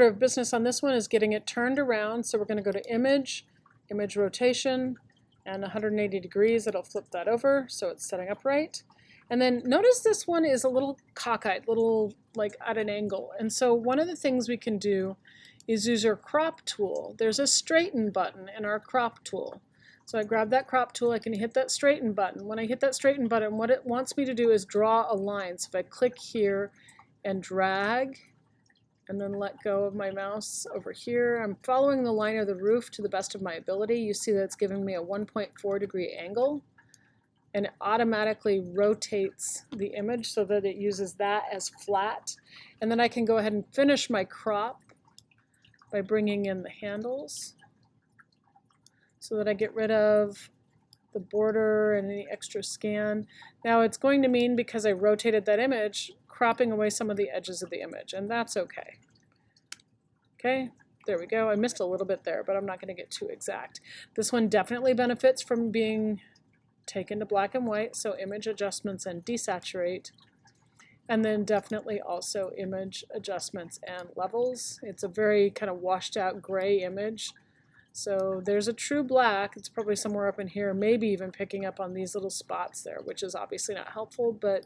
order of business on this one is getting it turned around. So we're going to go to image, image rotation, and 180 degrees. It'll flip that over so it's setting up right. And then notice this one is a little cockeyed, little like at an angle. And so one of the things we can do is use our crop tool. There's a straighten button in our crop tool. So I grab that crop tool, I can hit that straighten button. When I hit that straighten button, what it wants me to do is draw a line. So if I click here and drag, and then let go of my mouse over here, I'm following the line of the roof to the best of my ability. You see that it's giving me a 1.4 degree angle, and it automatically rotates the image so that it uses that as flat. And then I can go ahead and finish my crop by bringing in the handles so that I get rid of the border and any extra scan. Now it's going to mean, because I rotated that image, cropping away some of the edges of the image, and that's okay. Okay, there we go. I missed a little bit there, but I'm not going to get too exact. This one definitely benefits from being taken to black and white, so image adjustments and desaturate. And then definitely also image adjustments and levels. It's a very kind of washed out gray image. So there's a true black, it's probably somewhere up in here, maybe even picking up on these little spots there, which is obviously not helpful, but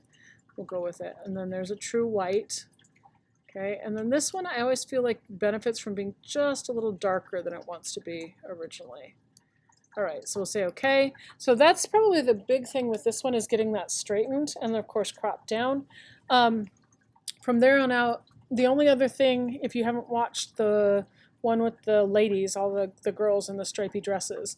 we'll go with it. And then there's a true white. Okay, and then this one I always feel like benefits from being just a little darker than it wants to be originally. All right, so we'll say okay. So that's probably the big thing with this one, is getting that straightened and then of course cropped down. From there on out, the only other thing, if you haven't watched the one with the ladies, all the girls in the stripy dresses,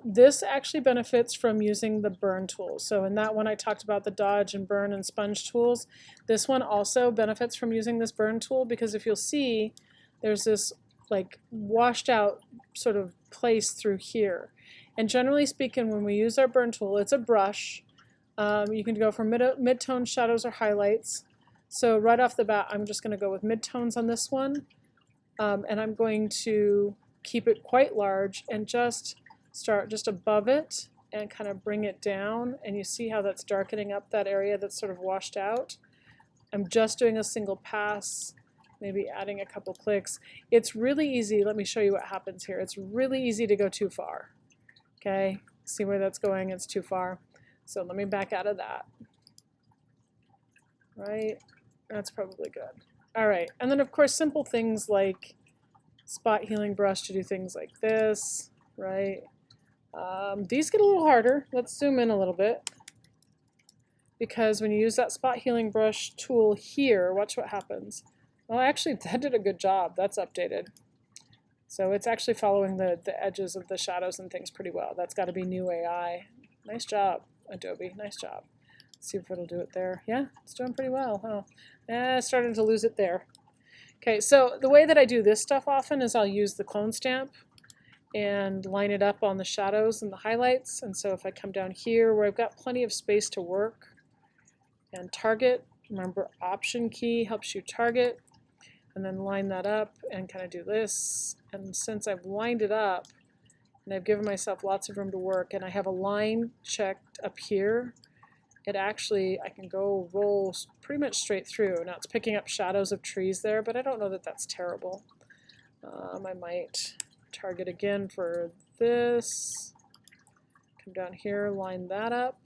this actually benefits from using the burn tool. So in that one I talked about the dodge and burn and sponge tools. This one also benefits from using this burn tool, because if you'll see, there's this like washed out sort of place through here. And generally speaking, when we use our burn tool, it's a brush. You can go for mid-tone shadows or highlights. So right off the bat, I'm just going to go with mid-tones on this one. And I'm going to keep it quite large and just start just above it and kind of bring it down. And you see how that's darkening up that area that's sort of washed out. I'm just doing a single pass, maybe adding a couple clicks. It's really easy. Let me show you what happens here. It's really easy to go too far. Okay, see where that's going? It's too far. So let me back out of that. Right, that's probably good. All right, and then of course simple things like spot healing brush to do things like this, right? These get a little harder. Let's zoom in a little bit, because when you use that spot healing brush tool here, watch what happens. Well, actually that did a good job. That's updated. So it's actually following the edges of the shadows and things pretty well. That's got to be new AI. Nice job, Adobe, nice job. See if it'll do it there. Yeah, it's doing pretty well, huh? Starting to lose it there. Okay, so the way that I do this stuff often is I'll use the clone stamp and line it up on the shadows and the highlights. And so if I come down here where I've got plenty of space to work and target, remember Option key helps you target, and then line that up and kind of do this. And since I've lined it up and I've given myself lots of room to work, and I have a line checked up here, it actually, I can go roll pretty much straight through. Now it's picking up shadows of trees there, but I don't know that that's terrible. I might target again for this. Come down here, line that up.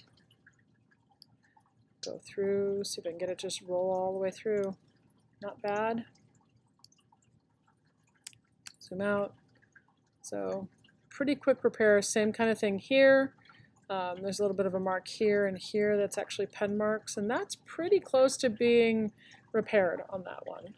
Go through, see if I can get it just roll all the way through. Not bad. Zoom out. So pretty quick repair, same kind of thing here. There's a little bit of a mark here and here that's actually pen marks, and that's pretty close to being repaired on that one.